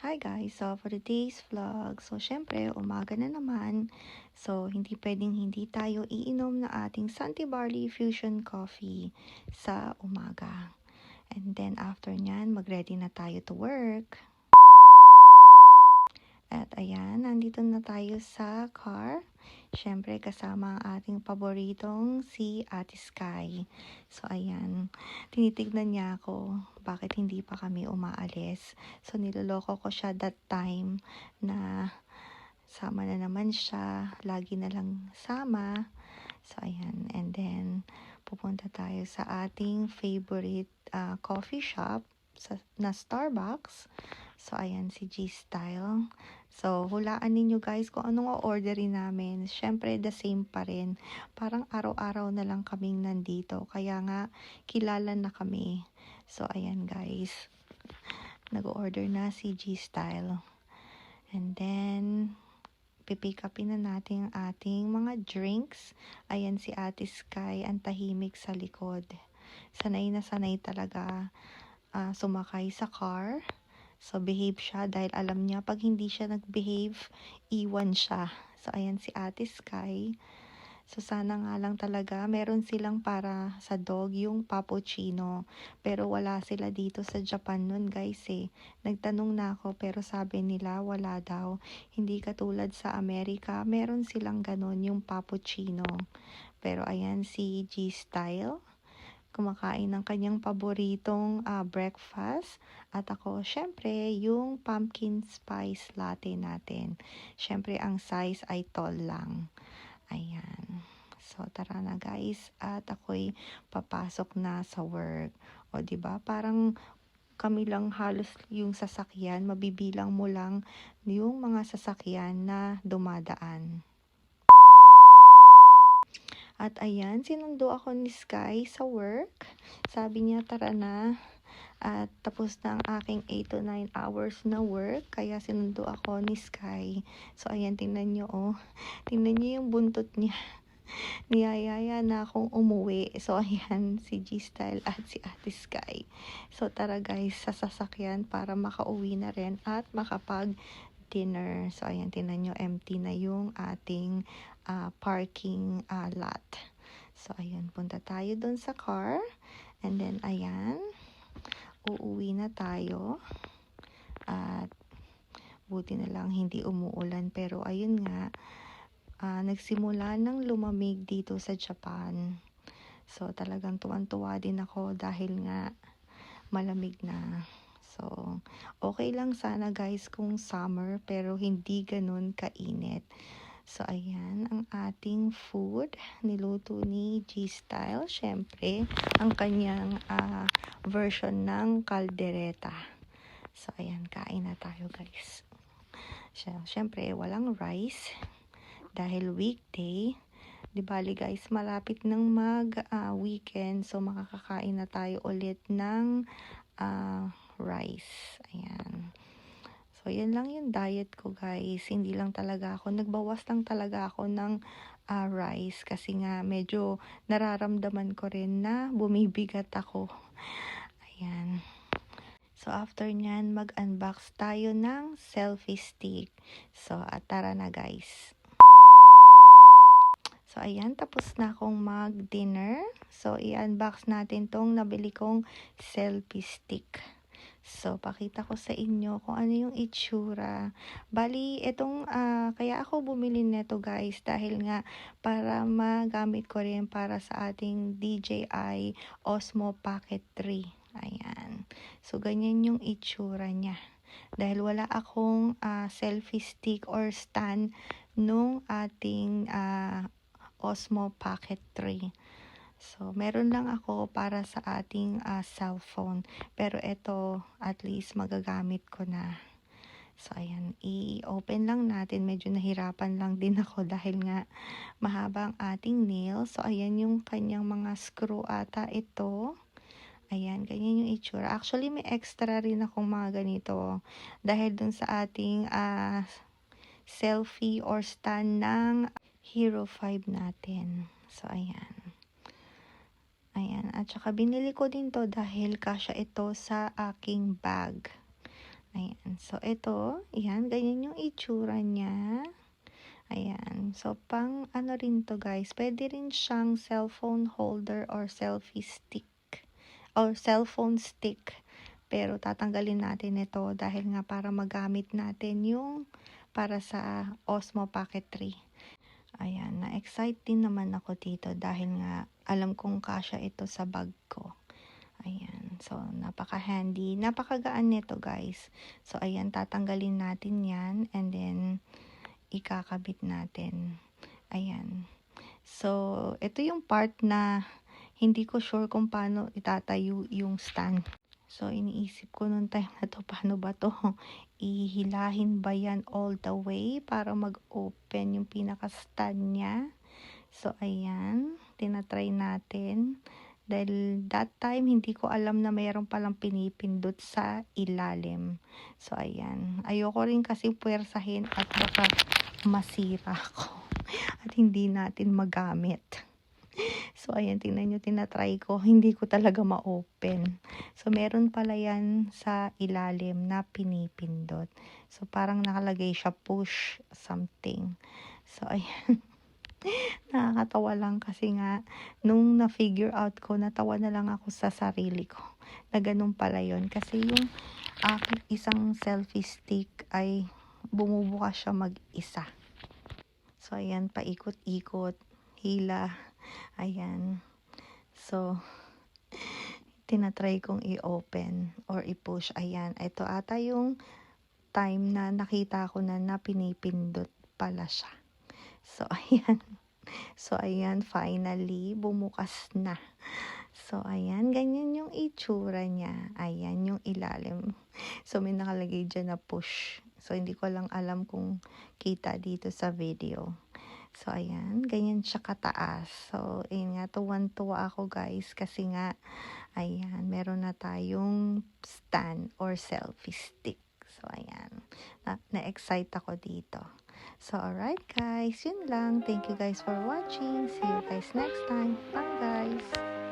Hi guys, so for today's vlog, so syempre umaga na naman, so hindi pwedeng hindi tayo iinom na ating Santi Barley Fusion Coffee sa umaga. And then after nyan, mag-ready na tayo to work. At ayan, nandito na tayo sa car. Syempre kasama ang ating paboritong si Ate Sky. So ayan, tinitignan niya ako bakit hindi pa kami umaalis. So niloloko ko siya that time na sama na naman siya, lagi na lang sama. So ayan, and then pupunta tayo sa ating favorite coffee shop na Starbucks. So ayan, si G-Style. So hulaan ninyo guys kung anong o-orderin namin. Syempre the same pa rin. Parang araw-araw na lang kaming nandito. Kaya nga kilala na kami. So ayan guys, nag-order na si G-Style. And then pipick upin na natin ang ating mga drinks. Ayan si Ate Sky, ang tahimik sa likod. Sanay na sanay talaga sumakay sa car. So behave siya dahil alam niya pag hindi siya nag-behave, iwan siya. So ayan si Ate Sky. So sana nga lang talaga meron silang para sa dog yung Papuchino. Pero wala sila dito sa Japan nun guys eh. Nagtanong na ako pero sabi nila wala daw. Hindi katulad sa Amerika, meron silang ganon yung Papuchino. Pero ayan si G-Style, kumakain ng kanyang paboritong breakfast. At ako, syempre, yung pumpkin spice latte natin. Syempre, ang size ay tall lang. Ayan. So, tara na guys. At ako'y papasok na sa work. O, diba? Parang kami lang halos yung sasakyan. Mabibilang mo lang yung mga sasakyan na dumadaan. At ayan, sinundo ako ni Sky sa work. Sabi niya, tara na. At tapos na ang aking 8 to 9 hours na work. Kaya sinundo ako ni Sky. So ayan, tingnan niyo oh. Tingnan niyo yung buntot niya. Niyayaya na akong umuwi. So ayan, si G-Style at si Ate Sky. So tara guys, sa sasakyan para makauwi na rin at makapag-dinner. So ayan, tingnan niyo, empty na yung ating parking lot. So ayan, punta tayo dun sa car. And then ayan, uuwi na tayo. At buti na lang hindi umuulan. Pero ayun nga, nagsimula ng lumamig dito sa Japan. So talagang tuwan-tuwa din ako dahil nga malamig na. So okay lang sana guys kung summer pero hindi ganun kainit. So ayan ang ating food, niluto ni G-Style. Syempre ang kanyang version ng kaldereta. So ayan, kain na tayo guys. Syempre walang rice dahil weekday. Di bali guys, malapit nang mag-weekend. So makakakain na tayo ulit ng rice. Ayan. So yan lang yung diet ko guys. Hindi lang talaga ako, nagbawas lang talaga ako ng rice. Kasi nga medyo nararamdaman ko rin na bumibigat ako. Ayan. So after nyan, mag-unbox tayo ng selfie stick. So tara na guys. So, ayan, tapos na akong mag-dinner. So, i-unbox natin tong nabili kong selfie stick. So, pakita ko sa inyo kung ano yung itsura. Bali, itong, kaya ako bumili nito guys, dahil nga, para magamit ko rin para sa ating DJI Osmo Pocket 3. Ayan. So, ganyan yung itsura niya. Dahil wala akong selfie stick or stand nung ating Osmo Pocket 3. So, meron lang ako para sa ating cellphone. Pero ito, at least magagamit ko na. So, ayan, i-open lang natin. Medyo nahirapan lang din ako dahil nga mahaba ang ating nail. So, ayan yung kanyang mga screw ata ito. Ayan, ganyan yung itsura. Actually, may extra rin akong mga ganito. Dahil dun sa ating selfie or stand ng Hero 5 natin. So, ayan. Ayan. At saka binili ko din to dahil kasya ito sa aking bag. Ayan. So, ito, ayan, ganyan yung itsura niya. Ayan. So, pang ano rin to guys, pwede rin siyang cellphone holder or selfie stick or cellphone stick. Pero tatanggalin natin ito dahil nga para magamit natin yung para sa Osmo Pocket 3. Ayan, na-excite din naman ako dito dahil nga alam kong kasya ito sa bag ko. Ayan, so napaka-handy, napakagaan nito guys. So ayan, tatanggalin natin yan and then ikakabit natin. Ayan. So, ito yung part na hindi ko sure kung paano itatayo yung stand. So, iniisip ko nung time na to, paano ba to? Ihilahin ba yan all the way para mag-open yung pinaka-stand niya? So, ayan. Tinatry natin. Dahil that time, hindi ko alam na mayroon palang pinipindot sa ilalim. So, ayan. Ayoko rin kasi puwersahin at baka masira ako. At hindi natin magamit. So, ayan, tingnan nyo, tinatry ko. Hindi ko talaga ma-open. So, meron pala yan sa ilalim na pinipindot. So, parang nakalagay siya push something. So, ayan. Nakakatawa lang kasi nga, nung na-figure out ko, natawa na lang ako sa sarili ko. Na ganun pala yun. Kasi yung isang selfie stick ay bumubukas siya mag-isa. So, ayan, paikot-ikot, hila, ayan. So, tinatry kong i-open or i-push, ayan. Ito ata yung time na nakita ko na pinipindot pala siya. So, ayan. So, ayan, finally, bumukas na. So, ayan, ganyan yung itsura niya. Ayan yung ilalim. So, may nakalagay dyan na push. So, hindi ko lang alam kung kita dito sa video. So, ayan, ganyan siya kataas. So, ayun nga, tuwan-tuwa ako guys kasi nga, ayan, meron na tayong stand or selfie stick. So, ayan, na-excite ako dito. So, alright guys, yun lang. Thank you guys for watching. See you guys next time. Bye guys!